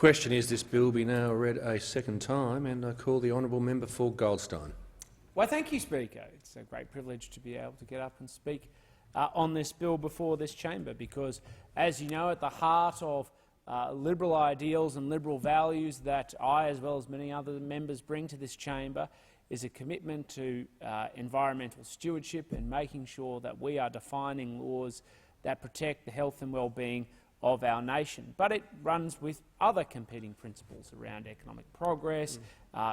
question is this bill be now read a second time, and I call the honourable member for Goldstein. Well, thank you, Speaker. It's a great privilege to be able to get up and speak on this bill before this chamber because, as you know, at the heart of Liberal ideals and Liberal values that I, as well as many other members, bring to this chamber is a commitment to environmental stewardship and making sure that we are defining laws that protect the health and well-being of our nation. But it runs with other competing principles around economic progress,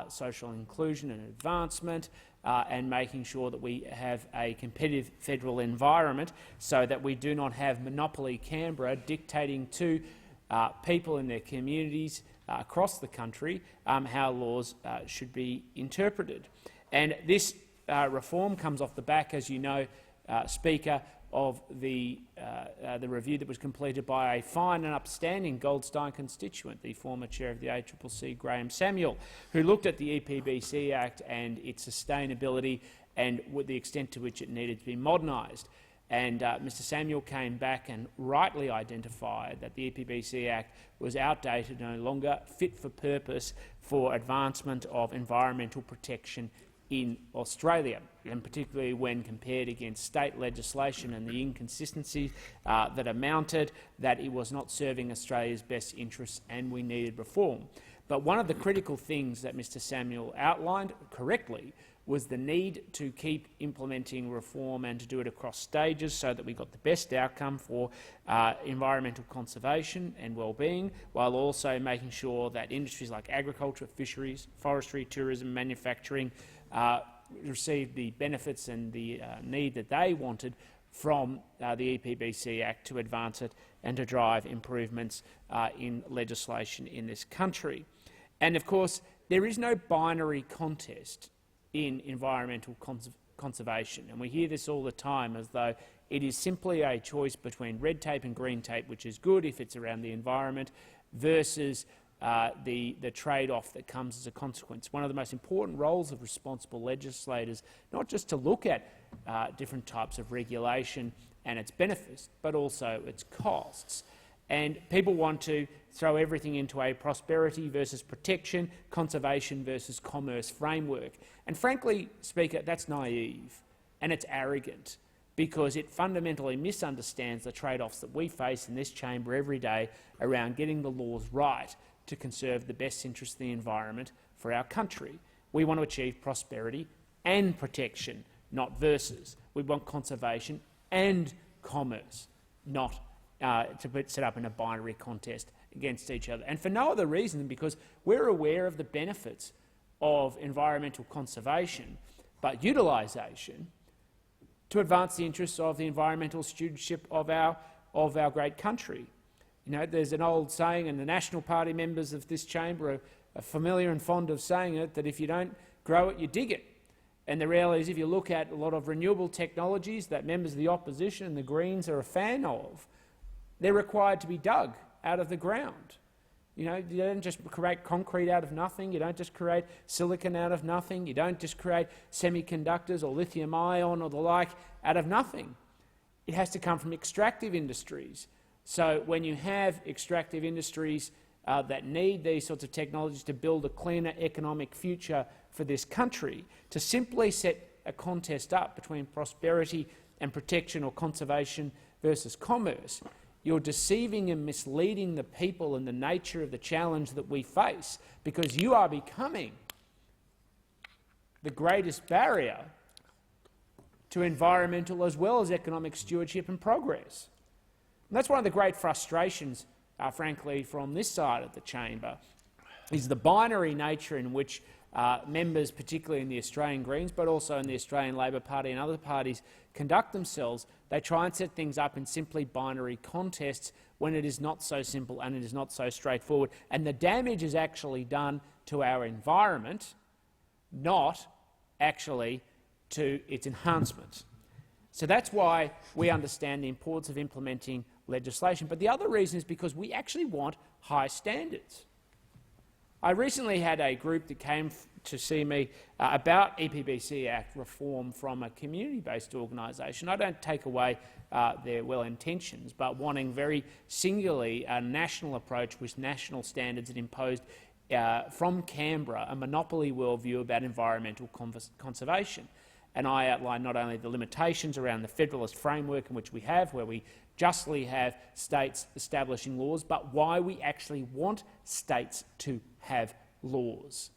social inclusion and advancement, and making sure that we have a competitive federal environment so that we do not have monopoly Canberra dictating to people in their communities across the country how laws should be interpreted. And this reform comes off the back, as you know, Speaker, of the review that was completed by a fine and upstanding Goldstein constituent, the former chair of the ACCC, Graham Samuel, who looked at the EPBC Act and its sustainability and the extent to which it needed to be modernised. And Mr Samuel came back and rightly identified that the EPBC Act was outdated, no longer fit for purpose for advancement of environmental protection in Australia, and particularly when compared against state legislation and the inconsistencies that are mounted, that it was not serving Australia's best interests and we needed reform. But one of the critical things that Mr Samuel outlined correctly was the need to keep implementing reform and to do it across stages so that we got the best outcome for environmental conservation and well-being, while also making sure that industries like agriculture, fisheries, forestry, tourism, manufacturing received the benefits and the need that they wanted from the EPBC Act to advance it and to drive improvements in legislation in this country. And of course, there is no binary contest in environmental conservation, and we hear this all the time as though it is simply a choice between red tape and green tape, which is good if it's around the environment, versus the trade-off that comes as a consequence. One of the most important roles of responsible legislators, not just to look at different types of regulation and its benefits, but also its costs. And people want to throw everything into a prosperity versus protection, conservation versus commerce framework. And frankly, Speaker, that's naive and it's arrogant because it fundamentally misunderstands the trade-offs that we face in this chamber every day around getting the laws right to conserve the best interests of the environment for our country. We want to achieve prosperity and protection, not versus. We want conservation and commerce, not to be set up in a binary contest against each other. And for no other reason than because we're aware of the benefits of environmental conservation, but utilisation to advance the interests of the environmental stewardship of our great country. You know, there's an old saying, and the National Party members of this chamber are familiar and fond of saying it, that if you don't grow it, you dig it. And the reality is, if you look at a lot of renewable technologies that members of the opposition and the Greens are a fan of, they're required to be dug out of the ground. You know, you don't just create concrete out of nothing. You don't just create silicon out of nothing. You don't just create semiconductors or lithium ion or the like out of nothing. It has to come from extractive industries. So when you have extractive industries that need these sorts of technologies to build a cleaner economic future for this country, to simply set a contest up between prosperity and protection or conservation versus commerce, you're deceiving and misleading the people and the nature of the challenge that we face, because you are becoming the greatest barrier to environmental as well as economic stewardship and progress. And that's one of the great frustrations, frankly, from this side of the chamber, is the binary nature in which members, particularly in the Australian Greens, but also in the Australian Labor Party and other parties, conduct themselves. They try and set things up in simply binary contests when it is not so simple and it is not so straightforward. And the damage is actually done to our environment, not actually to its enhancement. So that's why we understand the importance of implementing legislation. But the other reason is because we actually want high standards. I recently had a group that came to see me about EPBC Act reform from a community-based organisation. I don't take away their well-intentions, but wanting very singularly a national approach with national standards that imposed from Canberra a monopoly worldview about environmental conservation. And I outlined not only the limitations around the federalist framework in which we have, where we justly have states establishing laws, but why we actually want states to have laws.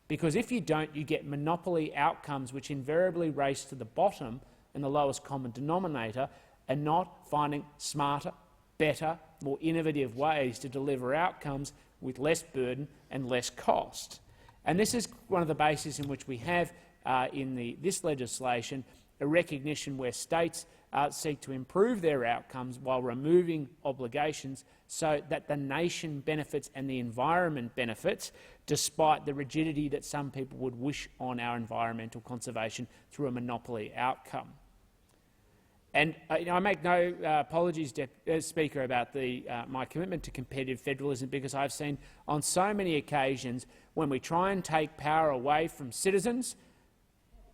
Because if you don't, you get monopoly outcomes which invariably race to the bottom and the lowest common denominator, and not finding smarter, better, more innovative ways to deliver outcomes with less burden and less cost. And this is one of the bases in which we have in this legislation a recognition where states seek to improve their outcomes while removing obligations so that the nation benefits and the environment benefits, despite the rigidity that some people would wish on our environmental conservation through a monopoly outcome. And I make no apologies, Speaker, about my commitment to competitive federalism, because I've seen on so many occasions when we try and take power away from citizens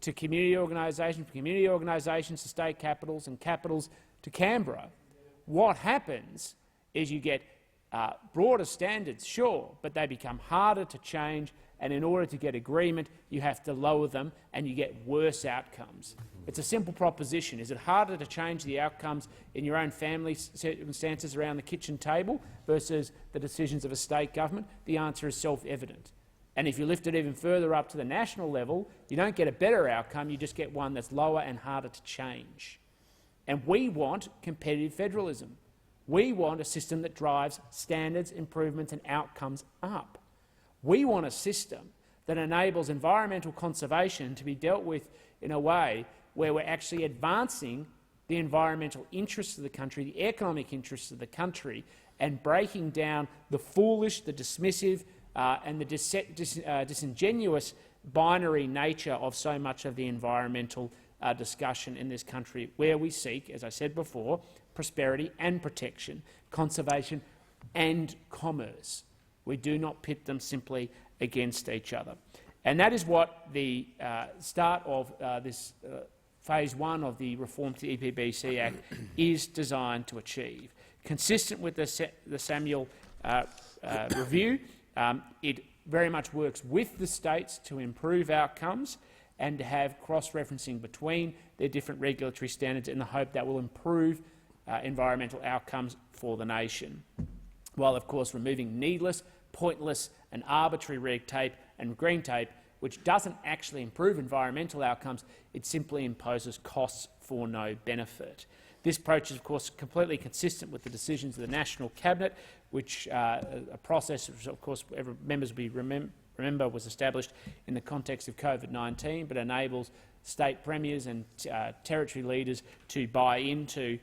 to community organisations, from community organisations to state capitals and capitals to Canberra, what happens is you get broader standards, sure, but they become harder to change, and in order to get agreement, you have to lower them and you get worse outcomes. It's a simple proposition. Is it harder to change the outcomes in your own family circumstances around the kitchen table versus the decisions of a state government? The answer is self-evident. And if you lift it even further up to the national level, you don't get a better outcome, you just get one that's lower and harder to change. And we want competitive federalism. We want a system that drives standards, improvements and outcomes up. We want a system that enables environmental conservation to be dealt with in a way where we're actually advancing the environmental interests of the country, the economic interests of the country, and breaking down the foolish, the dismissive and the disingenuous binary nature of so much of the environmental discussion in this country, where we seek, as I said before, prosperity and protection, conservation and commerce. We do not pit them simply against each other. And that is what the start of this Phase 1 of the reform to the EPBC Act is designed to achieve. Consistent with the Samuel review, it very much works with the states to improve outcomes and to have cross-referencing between their different regulatory standards in the hope that will improve environmental outcomes for the nation, while of course removing needless, pointless and arbitrary red tape and green tape, which doesn't actually improve environmental outcomes, it simply imposes costs for no benefit. This approach is of course completely consistent with the decisions of the National Cabinet, which a process which of course members will remember was established in the context of COVID-19, but enables state premiers and territory leaders to buy into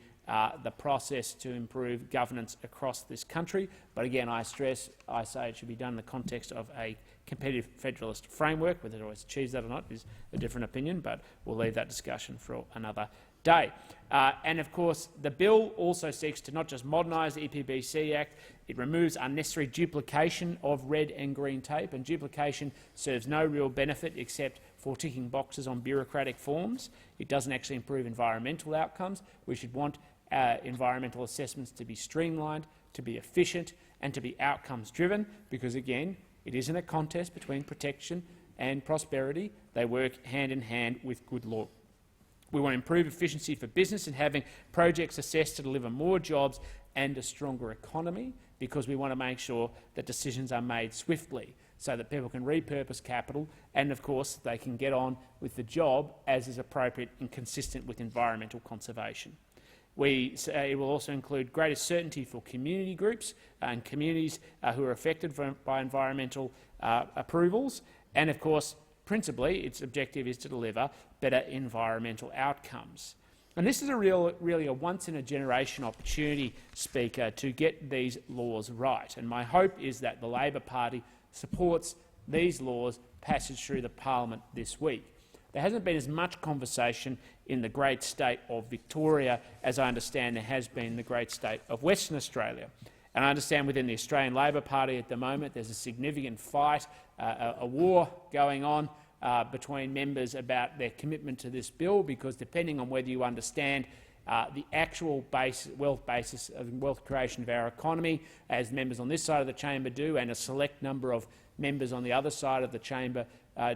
the process to improve governance across this country. But again, I say it should be done in the context of a competitive federalist framework. Whether it always achieves that or not is a different opinion, but we'll leave that discussion for another day. And of course, the bill also seeks to not just modernise the EPBC Act, it removes unnecessary duplication of red and green tape, and duplication serves no real benefit except for ticking boxes on bureaucratic forms. It doesn't actually improve environmental outcomes. We should want environmental assessments to be streamlined, to be efficient and to be outcomes-driven, because again, it isn't a contest between protection and prosperity. They work hand in hand with good law. We want to improve efficiency for business and having projects assessed to deliver more jobs and a stronger economy, because we want to make sure that decisions are made swiftly so that people can repurpose capital and, of course, they can get on with the job as is appropriate and consistent with environmental conservation. It will also include greater certainty for community groups and communities who are affected by environmental approvals, and, of course, principally, its objective is to deliver better environmental outcomes. And this is really a once-in-a-generation opportunity, Speaker, to get these laws right. And my hope is that the Labor Party supports these laws' passage through the Parliament this week. There hasn't been as much conversation in the great state of Victoria as I understand there has been in the great state of Western Australia. And I understand within the Australian Labor Party at the moment there's a significant fight, a war going on between members about their commitment to this bill, because depending on whether you understand the actual wealth basis of wealth creation of our economy, as members on this side of the chamber do, and a select number of members on the other side of the chamber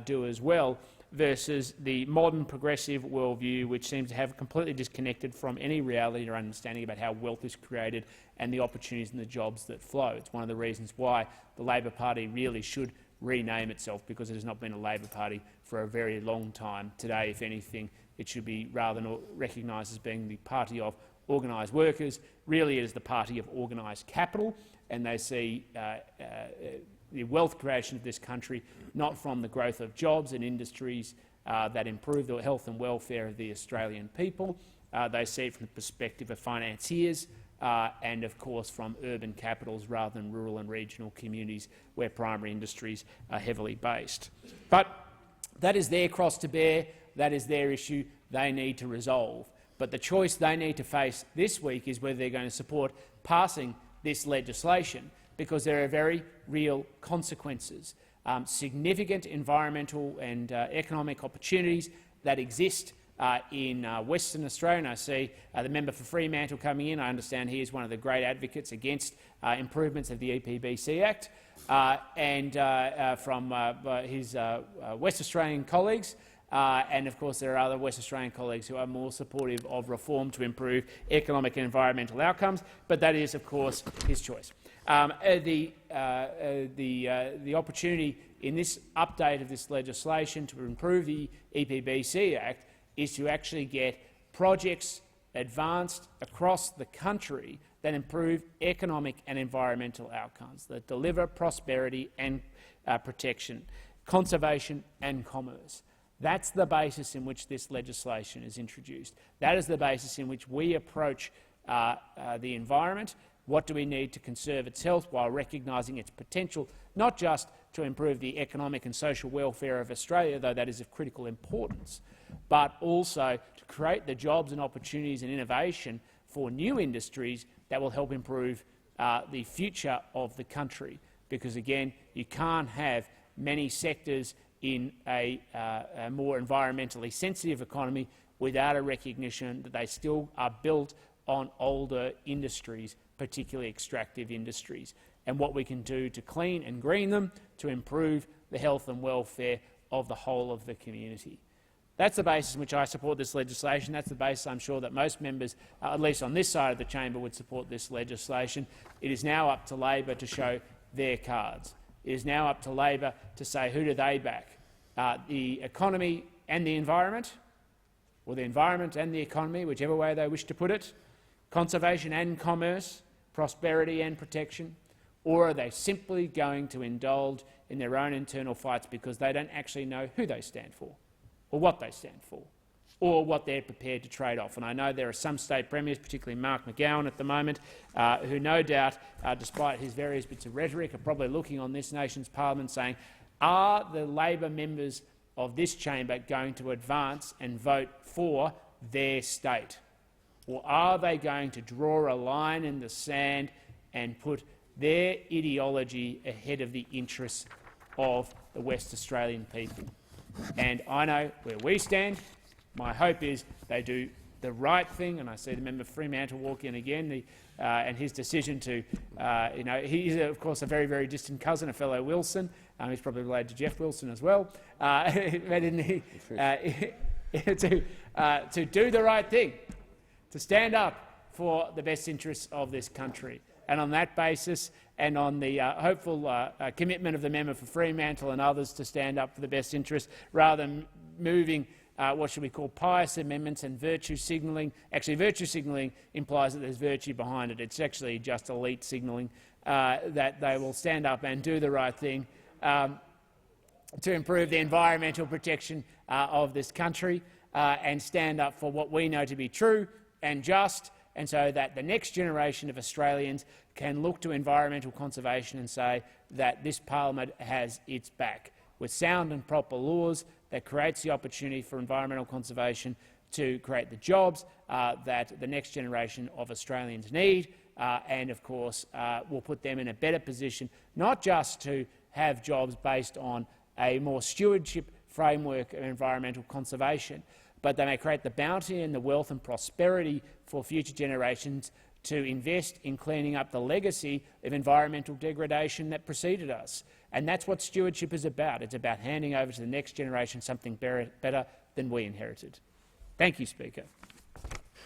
do as well, versus the modern progressive worldview, which seems to have completely disconnected from any reality or understanding about how wealth is created and the opportunities and the jobs that flow. It's one of the reasons why the Labor Party really should rename itself, because it has not been a Labor Party for a very long time. Today, if anything, it should be, rather than recognised as being the party of organised workers, really it is the party of organised capital, and they see the wealth creation of this country not from the growth of jobs and industries that improve the health and welfare of the Australian people. They see it from the perspective of financiers and, of course, from urban capitals rather than rural and regional communities where primary industries are heavily based. But that is their cross to bear. That is their issue they need to resolve. But the choice they need to face this week is whether they're going to support passing this legislation, because there are very real consequences, significant environmental and economic opportunities that exist in Western Australia. And I see the member for Fremantle coming in. I understand he is one of the great advocates against improvements of the EPBC Act, and from his West Australian colleagues. And of course there are other West Australian colleagues who are more supportive of reform to improve economic and environmental outcomes, but that is, of course, his choice. The opportunity in this update of this legislation to improve the EPBC Act is to actually get projects advanced across the country that improve economic and environmental outcomes, that deliver prosperity and protection, conservation and commerce. That's the basis in which this legislation is introduced. That is the basis in which we approach the environment. What do we need to conserve its health while recognising its potential, not just to improve the economic and social welfare of Australia, though that is of critical importance, but also to create the jobs and opportunities and innovation for new industries that will help improve the future of the country. Because, again, you can't have many sectors in a more environmentally sensitive economy without a recognition that they still are built on older industries, particularly extractive industries, and what we can do to clean and green them to improve the health and welfare of the whole of the community. That's the basis on which I support this legislation. That's the basis I'm sure that most members, at least on this side of the chamber, would support this legislation. It is now up to Labor to show their cards. It is now up to Labor to say who do they back, the economy and the environment, or the environment and the economy, whichever way they wish to put it, conservation and commerce, prosperity and protection, or are they simply going to indulge in their own internal fights because they don't actually know who they stand for, or what they stand for, or what they're prepared to trade off? And I know there are some state premiers, particularly Mark McGowan at the moment, who no doubt, despite his various bits of rhetoric, are probably looking on this nation's parliament saying, are the Labor members of this chamber going to advance and vote for their state? Or are they going to draw a line in the sand and put their ideology ahead of the interests of the West Australian people? And I know where we stand. My hope is they do the right thing, and I see the member for Fremantle walk in again, and his decision to, he's of course a very, very distant cousin, a fellow Wilson. He's probably related to Jeff Wilson as well. To do the right thing, to stand up for the best interests of this country. And on that basis, and on the hopeful commitment of the member for Fremantle and others to stand up for the best interests, rather than moving what should we call pious amendments and virtue signalling. Actually, virtue signalling implies that there's virtue behind it. It's actually just elite signalling that they will stand up and do the right thing to improve the environmental protection of this country and stand up for what we know to be true and just, and so that the next generation of Australians can look to environmental conservation and say that this parliament has its back, with sound and proper laws that creates the opportunity for environmental conservation to create the jobs that the next generation of Australians need, and of course will put them in a better position, not just to have jobs based on a more stewardship framework of environmental conservation, but they may create the bounty and the wealth and prosperity for future generations to invest in cleaning up the legacy of environmental degradation that preceded us. And that's what stewardship is about. It's about handing over to the next generation something better than we inherited. Thank you, Speaker.